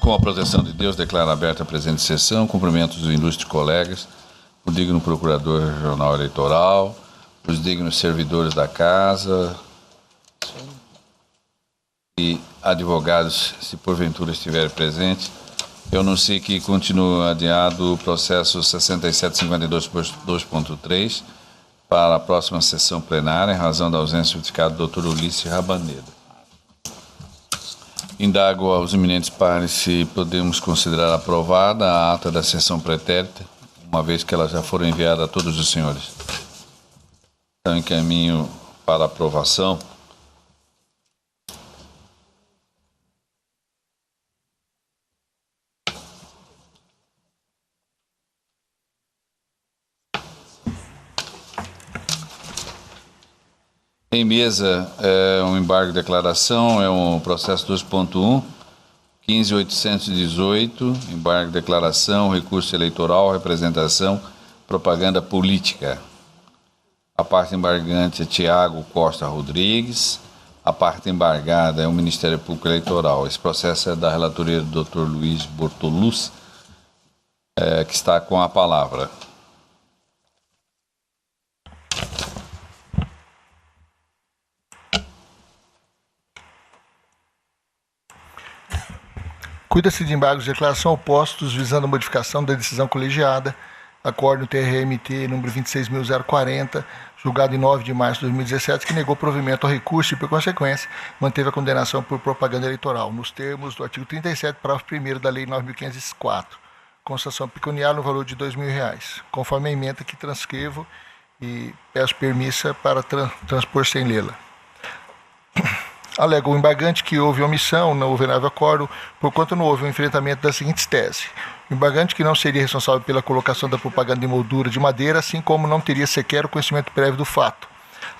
Com a proteção de Deus, declaro aberta a presente sessão. Cumprimentos dos ilustres colegas, o digno procurador regional eleitoral, os dignos servidores da casa e advogados, se porventura estiverem presentes. Eu anuncio que continua adiado o processo 6752.2.3 para a próxima sessão plenária, em razão da ausência do certificado do Dr. Ulisses Rabaneda. Indago aos eminentes pares se podemos considerar aprovada a ata da sessão pretérita, uma vez que ela já foram enviada a todos os senhores. Então, encaminho para aprovação. Em mesa, um embargo de declaração, é um processo 2.1, 15.818, embargo de declaração, recurso eleitoral, representação, propaganda política. A parte embargante é Tiago Costa Rodrigues, a parte embargada é o Ministério Público Eleitoral. Esse processo é da relatoria do Dr. Luiz Bortoluz, que está com a palavra. Cuida-se de embargos de declaração opostos visando a modificação da decisão colegiada, acórdão TRMT número 26.040, julgado em 9 de março de 2017, que negou provimento ao recurso e, por consequência, manteve a condenação por propaganda eleitoral, nos termos do artigo 37, parágrafo 1º da Lei 9.504, concessão pecuniária no valor de R$ 2.000, conforme a emenda que transcrevo e peço permissa para transpor sem lê-la. Alega o embargante que houve omissão, não houve acórdão, porquanto não houve um enfrentamento das seguintes teses. O embargante que não seria responsável pela colocação da propaganda em moldura de madeira, assim como não teria sequer o conhecimento prévio do fato.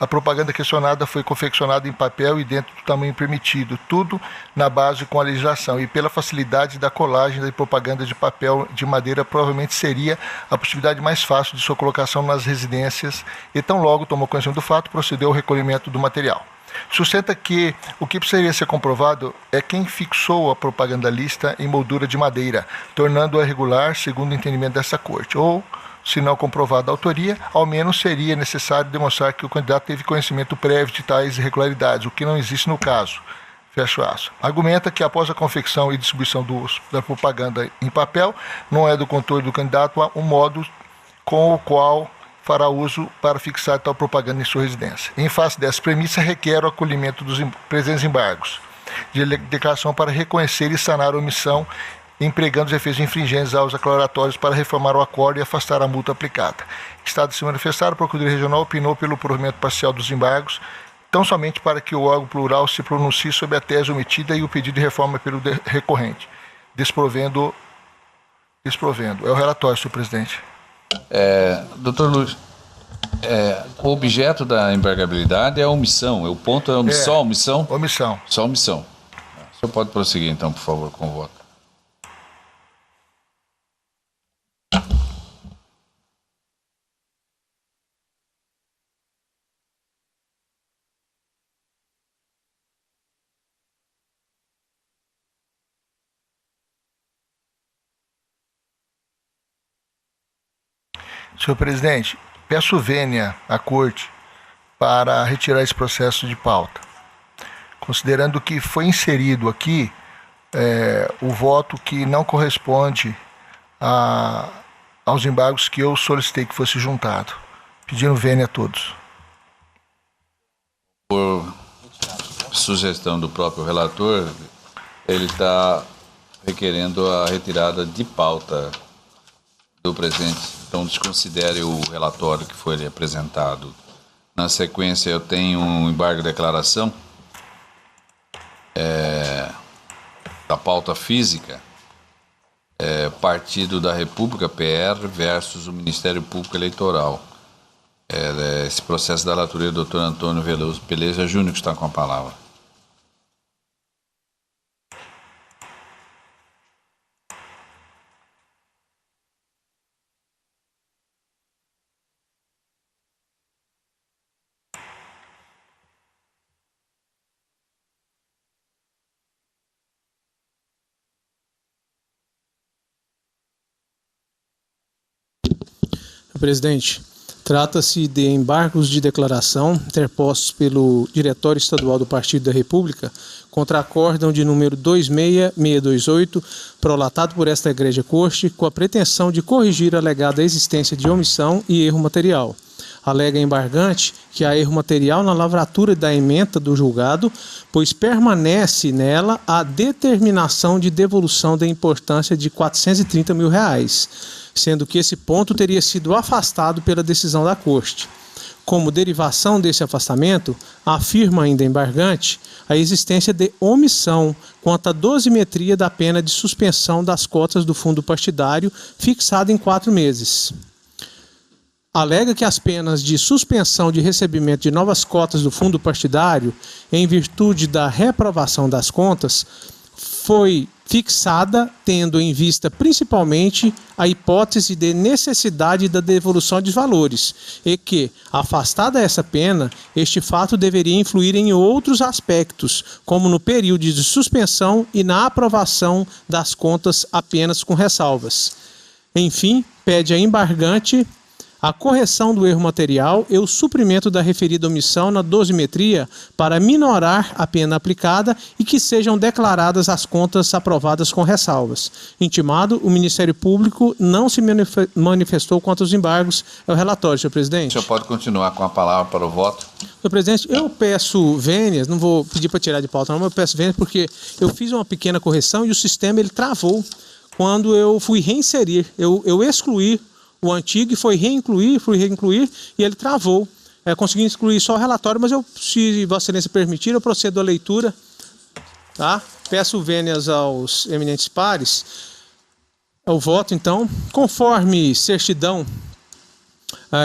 A propaganda questionada foi confeccionada em papel e dentro do tamanho permitido, tudo na base com a legislação, e pela facilidade da colagem da propaganda de papel de madeira, provavelmente seria a possibilidade mais fácil de sua colocação nas residências, e tão logo tomou conhecimento do fato, procedeu ao recolhimento do material. Sustenta que o que precisaria ser comprovado é quem fixou a propagandalista em moldura de madeira, tornando-a irregular segundo o entendimento dessa corte, ou, se não comprovada a autoria, ao menos seria necessário demonstrar que o candidato teve conhecimento prévio de tais irregularidades, o que não existe no caso. Fecho aspas. Argumenta que após a confecção e distribuição da propaganda em papel, não é do controle do candidato um modo com o qual fará uso para fixar tal propaganda em sua residência. Em face dessa premissa, requer o acolhimento dos presentes embargos de declaração para reconhecer e sanar a omissão, empregando os efeitos infringentes aos aclaratórios para reformar o acordo e afastar a multa aplicada. Estado de se manifestar, a Procuradoria Regional opinou pelo provimento parcial dos embargos, tão somente para que o órgão plural se pronuncie sobre a tese omitida e o pedido de reforma pelo recorrente, desprovendo. É o relatório, senhor presidente. Doutor Luiz, o objeto da embargabilidade é a omissão, o ponto é só omissão? Omissão. Só omissão. O senhor pode prosseguir, então, por favor, com o voto. Senhor presidente, peço vênia à corte para retirar esse processo de pauta, considerando que foi inserido aqui o voto que não corresponde aos embargos que eu solicitei que fosse juntado. Pedindo vênia a todos. Por sugestão do próprio relator, ele está requerendo a retirada de pauta do presente. Então, desconsidere o relatório que foi apresentado. Na sequência, eu tenho um embargo de declaração da pauta física, Partido da República, PR, versus o Ministério Público Eleitoral. Esse processo da relatoria do Dr. Antônio Veloso Peleja Júnior, que está com a palavra. presidente. Trata-se de embargos de declaração interpostos pelo Diretório Estadual do Partido da República contra acórdão de número 26628, prolatado por esta Egrégia Corte, com a pretensão de corrigir a alegada existência de omissão e erro material. Alega embargante que há erro material na lavratura da ementa do julgado, pois permanece nela a determinação de devolução da importância de R$ 430 mil, sendo que esse ponto teria sido afastado pela decisão da Corte. Como derivação desse afastamento, afirma ainda embargante a existência de omissão quanto à dosimetria da pena de suspensão das cotas do fundo partidário, fixada em 4 meses. Alega que as penas de suspensão de recebimento de novas cotas do fundo partidário, em virtude da reprovação das contas, foi fixada tendo em vista principalmente a hipótese de necessidade da devolução de valores e que, afastada essa pena, este fato deveria influir em outros aspectos, como no período de suspensão e na aprovação das contas apenas com ressalvas. Enfim, pede a embargante a correção do erro material e o suprimento da referida omissão na dosimetria para minorar a pena aplicada e que sejam declaradas as contas aprovadas com ressalvas. Intimado, o Ministério Público não se manifestou quanto aos embargos. É o relatório, senhor presidente. O senhor pode continuar com a palavra para o voto. Senhor presidente, eu peço vênias, não vou pedir para tirar de pauta não, mas eu peço vênias porque eu fiz uma pequena correção e o sistema ele travou quando eu fui reinserir, eu excluí o antigo e fui reincluir, e ele travou. Consegui excluir só o relatório, mas se Vossa Excelência permitir, eu procedo à leitura. Tá? Peço vênias aos eminentes pares. O voto, então, conforme certidão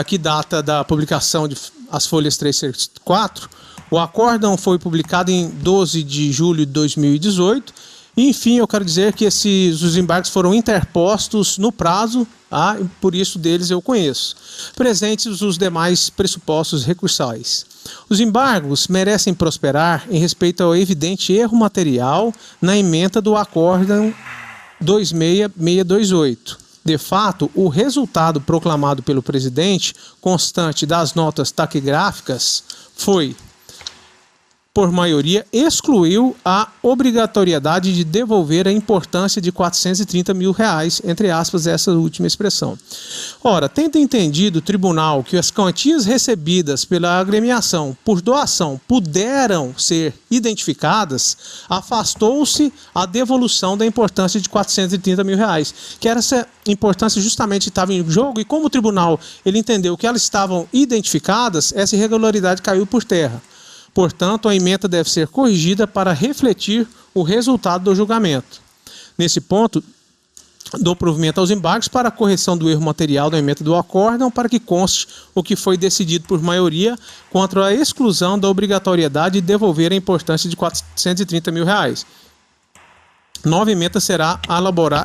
que data da publicação de as folhas 3 e 4, o acórdão foi publicado em 12 de julho de 2018. E, enfim, eu quero dizer que os embargos foram interpostos no prazo, e por isso deles eu conheço. Presentes os demais pressupostos recursais. Os embargos merecem prosperar em respeito ao evidente erro material na ementa do acórdão 26628. De fato, o resultado proclamado pelo presidente, constante das notas taquigráficas, foi, por maioria, excluiu a obrigatoriedade de devolver a importância de R$ 430 mil, entre aspas, essa última expressão. Ora, tendo entendido o tribunal que as quantias recebidas pela agremiação por doação puderam ser identificadas, afastou-se a devolução da importância de R$ 430 mil, que era essa importância justamente estava em jogo, e como o tribunal ele entendeu que elas estavam identificadas, essa irregularidade caiu por terra. Portanto, a ementa deve ser corrigida para refletir o resultado do julgamento. Nesse ponto, dou provimento aos embargos para a correção do erro material da ementa do acórdão para que conste o que foi decidido por maioria contra a exclusão da obrigatoriedade de devolver a importância de R$ 430 mil. Nova ementa será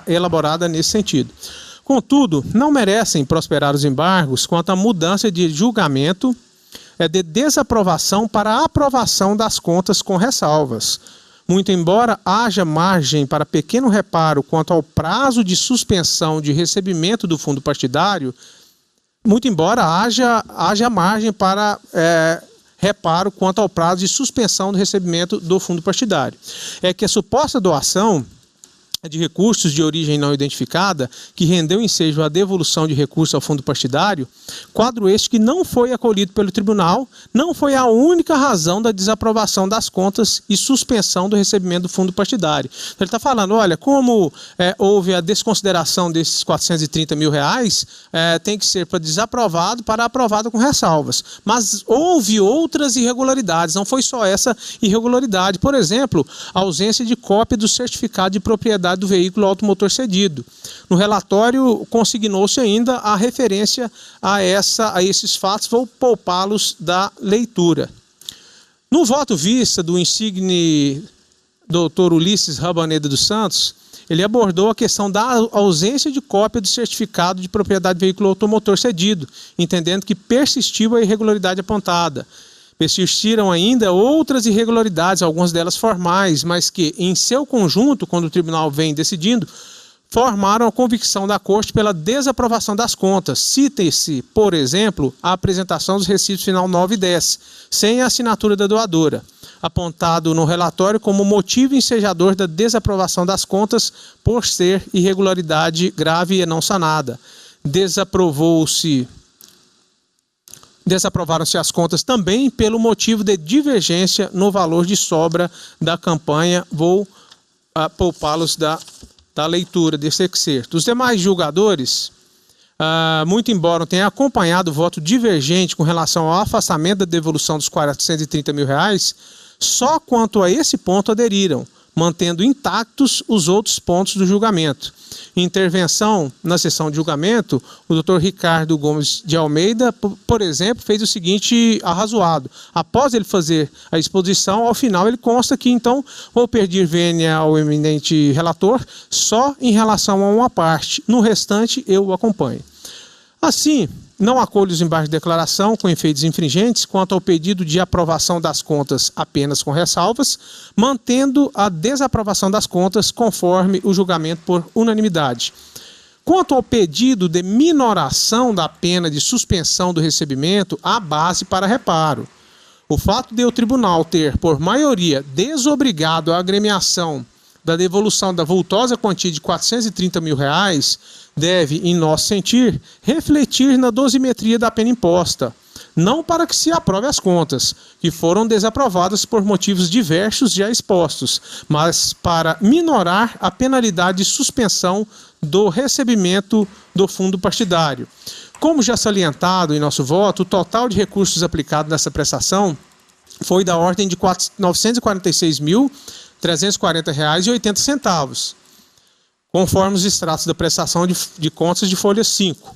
elaborada nesse sentido. Contudo, não merecem prosperar os embargos quanto à mudança de julgamento de desaprovação para aprovação das contas com ressalvas. Muito embora haja margem para pequeno reparo quanto ao prazo de suspensão de recebimento do fundo partidário, muito embora haja margem para reparo quanto ao prazo de suspensão do recebimento do fundo partidário. É que a suposta doação de recursos de origem não identificada, que rendeu ensejo à devolução de recursos ao fundo partidário, quadro este que não foi acolhido pelo tribunal, não foi a única razão da desaprovação das contas e suspensão do recebimento do fundo partidário. Então, ele está falando, olha, como houve a desconsideração desses R$ 430 mil, tem que ser para desaprovado para aprovado com ressalvas. Mas houve outras irregularidades, não foi só essa irregularidade. Por exemplo, a ausência de cópia do certificado de propriedade do veículo automotor cedido. No relatório, consignou-se ainda a referência a esses fatos, vou poupá-los da leitura. No voto vista do insigne Dr. Ulisses Rabaneda dos Santos, ele abordou a questão da ausência de cópia do certificado de propriedade do veículo automotor cedido, entendendo que persistiu a irregularidade apontada. Persistiram ainda outras irregularidades, algumas delas formais, mas que, em seu conjunto, quando o tribunal vem decidindo, formaram a convicção da Corte pela desaprovação das contas. Cita-se, por exemplo, a apresentação dos recibos final 9 e 10, sem a assinatura da doadora, apontado no relatório como motivo ensejador da desaprovação das contas por ser irregularidade grave e não sanada. Desaprovaram-se as contas também pelo motivo de divergência no valor de sobra da campanha. Vou poupá-los da leitura desse excerto. Os demais julgadores, muito embora tenham acompanhado o voto divergente com relação ao afastamento da devolução dos R$430 mil, só quanto a esse ponto aderiram, mantendo intactos os outros pontos do julgamento. Em intervenção na sessão de julgamento, o Dr. Ricardo Gomes de Almeida, por exemplo, fez o seguinte arrazoado. Após ele fazer a exposição, ao final ele consta que, então, vou pedir vênia ao eminente relator só em relação a uma parte. No restante, eu o acompanho. Assim, não acolho os embargos de declaração com efeitos infringentes quanto ao pedido de aprovação das contas apenas com ressalvas, mantendo a desaprovação das contas conforme o julgamento por unanimidade. Quanto ao pedido de minoração da pena de suspensão do recebimento, há base para reparo. O fato de o tribunal ter, por maioria, desobrigado a agremiação da devolução da vultosa quantia de R$430 mil deve, em nosso sentir, refletir na dosimetria da pena imposta, não para que se aprove as contas, que foram desaprovadas por motivos diversos já expostos, mas para minorar a penalidade de suspensão do recebimento do fundo partidário. Como já salientado em nosso voto, o total de recursos aplicados nessa prestação foi da ordem de R$ 946.340,80, conforme os extratos da prestação de contas de folha 5.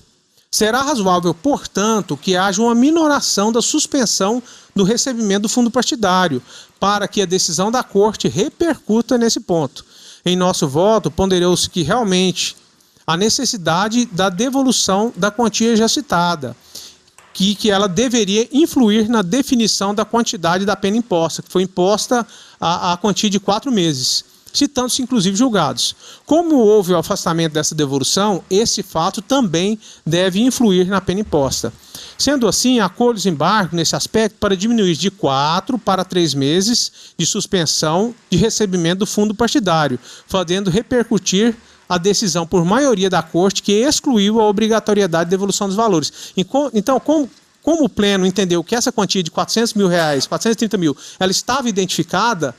Será razoável, portanto, que haja uma minoração da suspensão do recebimento do fundo partidário, para que a decisão da Corte repercuta nesse ponto. Em nosso voto, ponderou-se que realmente a necessidade da devolução da quantia já citada, que ela deveria influir na definição da quantidade da pena imposta, que foi imposta a quantia de 4 meses. Citando-se inclusive julgados. Como houve o afastamento dessa devolução, esse fato também deve influir na pena imposta. Sendo assim, acolho os embargos nesse aspecto para diminuir de 4 para 3 meses de suspensão de recebimento do fundo partidário, fazendo repercutir a decisão por maioria da Corte que excluiu a obrigatoriedade de devolução dos valores. Então, como o Pleno entendeu que essa quantia de R$400 mil, 430 mil, ela estava identificada,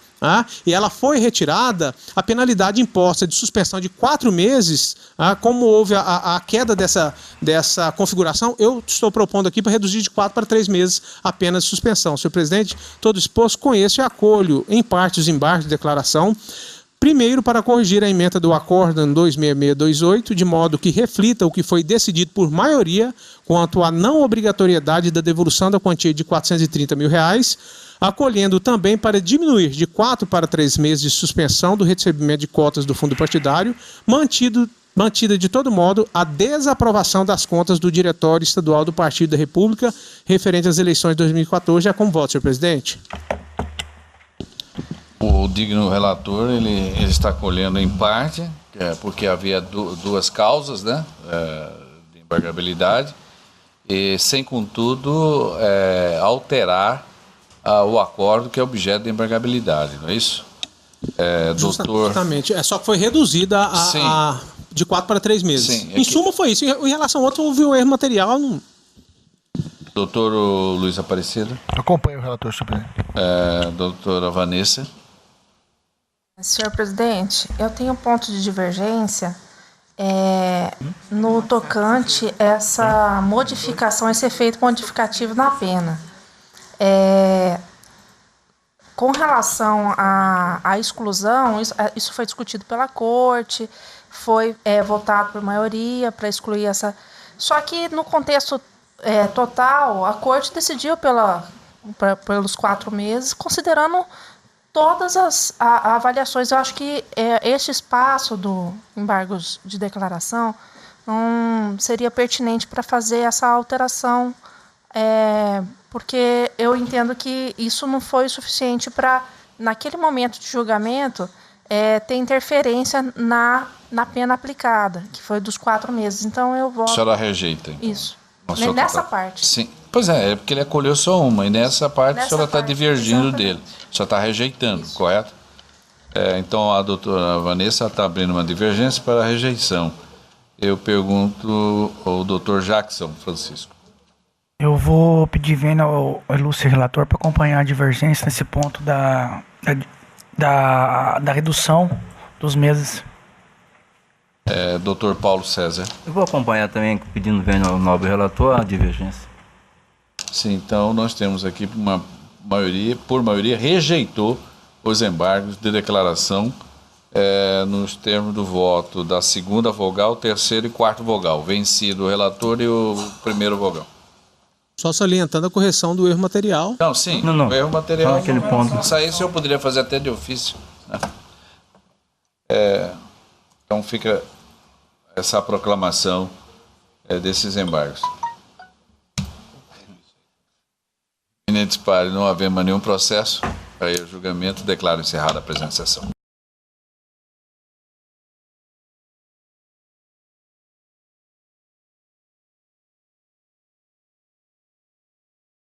e ela foi retirada, a penalidade imposta de suspensão de 4 meses, como houve a queda dessa configuração, eu estou propondo aqui para reduzir de 4 para 3 meses a pena de suspensão. Senhor presidente, todo exposto, conheço e acolho em parte os embargos de declaração. Primeiro, para corrigir a emenda do Acórdão 26628, de modo que reflita o que foi decidido por maioria quanto à não obrigatoriedade da devolução da quantia de R$430 mil, acolhendo também para diminuir de 4 para 3 meses de suspensão do recebimento de cotas do fundo partidário, mantida de todo modo a desaprovação das contas do Diretório Estadual do Partido da República referente às eleições de 2014. Já como voto, senhor presidente. O digno relator, ele está acolhendo em parte, porque havia duas causas, né, de embargabilidade, e sem, contudo, alterar o acordo que é objeto de embargabilidade, não é isso? Justamente, só que foi reduzida de 4 para 3 meses. Sim, em suma foi isso, em relação ao outro houve um erro material. Doutor Luiz Aparecido. Acompanho o relator, senhor presidente. Doutora Vanessa. Senhor presidente, eu tenho um ponto de divergência no tocante essa modificação, esse efeito modificativo na pena. Com relação à exclusão, isso foi discutido pela Corte, foi votado por maioria para excluir essa. Só que no contexto total, a Corte decidiu pelos 4 meses, considerando todas as avaliações. Eu acho que este espaço do embargos de declaração não seria pertinente para fazer essa alteração, porque eu entendo que isso não foi suficiente para, naquele momento de julgamento, tem interferência na pena aplicada, que foi dos 4 meses. Então eu voto... A senhora rejeita, então. Isso. Nossa, Nessa parte. Sim. Pois é porque ele acolheu só uma, e nessa parte a senhora está divergindo exatamente dele. A senhora está rejeitando, Isso. correto? Então a doutora Vanessa está abrindo uma divergência para a rejeição. Eu pergunto ao doutor Jackson Francisco. Eu vou pedir vênia ao ilustre relator para acompanhar a divergência nesse ponto da redução dos meses. Doutor Paulo César. Eu vou acompanhar também, pedindo vênia ao nobre relator, a divergência. Sim, então nós temos aqui uma maioria, por maioria, rejeitou os embargos de declaração nos termos do voto da segunda vogal, terceiro e quarto vogal, vencido o relator e o primeiro vogal. Só salientando a correção do erro material. Não, sim, Não. o erro material. Só naquele ponto. Isso aí eu poderia fazer até de ofício, né? Então fica essa proclamação desses embargos. Eminentes pares, não havendo nenhum processo para o julgamento, declaro encerrada a presente sessão.